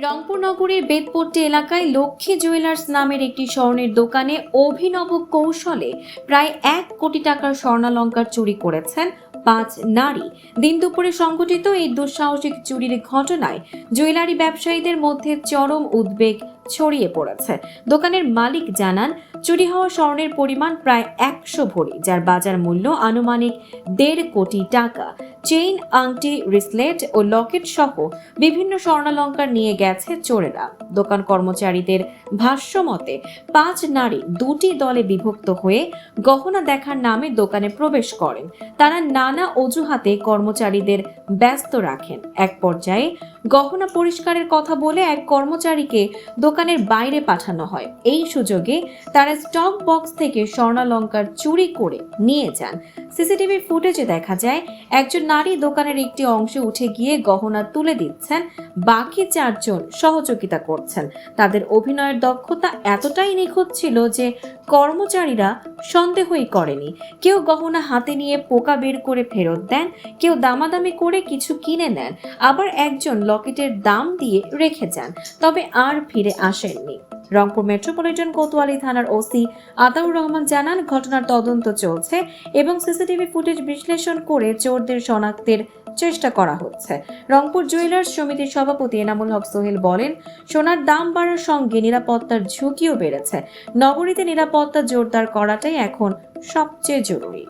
রংপুর নগরীর বেতপট্টি এলাকায় লক্ষ্মী জুয়েলার্স নামের একটি স্বর্ণের দোকানে অভিনব কৌশলে প্রায় 1 কোটি টাকার স্বর্ণালংকার চুরি করেছেন 5 নারী। দিন দুপুরে সংঘটিত এই দুঃসাহসিক চুরির ঘটনায় জুয়েলারি ব্যবসায়ীদের মধ্যে চরম উদ্বেগ ছড়িয়ে পড়েছে। দোকানের মালিক জানান, চুরি হওয়া স্বর্ণের পরিমাণ প্রায় 100 ভরি, যার বাজার মূল্য আনুমানিক 1.5 কোটি টাকা। চেইন, আংটি, রিসলেট ও লকেট সহ বিভিন্ন স্বর্ণালংকার নিয়ে গেছে চোরেরা। দোকান কর্মচারীদের ভাষ্য মতে 5 নারী 2টি দলে বিভক্ত হয়ে গহনা দেখার নামে দোকানে প্রবেশ করেন। তারা নানা অজুহাতে কর্মচারীদের ব্যস্ত রাখেন। এক পর্যায়ে গহনা পরিষ্কারের কথা বলে এক কর্মচারীকে দোকানের বাইরে পাঠানো হয়। এই সুযোগে তারা স্টক বক্স থেকে স্বর্ণালংকার চুরি করে নিয়ে যান। সিসিটিভি ফুটেজে দেখা যায়, একজন নারী দোকানের একটি অংশে উঠে গিয়ে গহনা তুলে দিচ্ছেন, বাকি 4জন সহযোগিতা করছেন। তাদের অভিনয়ের দক্ষতা এতটাই নিখুঁত ছিল যে কর্মচারীরা সন্দেহই করেনি। কেউ গহনা হাতে নিয়ে পোকা বের করে ফেরত দেন, কেউ দামাদামি করে কিছু কিনে নেন, আবার একজন লকেটের দাম দিয়ে রেখে যান, তবে আর ফিরে আসেননি। রংপুর মেট্রোপলিটন কোতোয়ালি থানার ওসি আতাউর রহমান জানান, ঘটনার তদন্ত চলছে এবং সিসিটিভি ফুটেজ বিশ্লেষণ করে চোরদের শনাক্তের চেষ্টা করা হচ্ছে। রংপুর জুয়েলার্স সমিতির সভাপতি এনামুল হক সোহেল বলেন, সোনার দাম বাড়ার সঙ্গে নিরাপত্তার ঝুঁকিও বেড়েছে। নগরীতে নিরাপত্তা জোরদার করাটাই এখন সবচেয়ে জরুরি।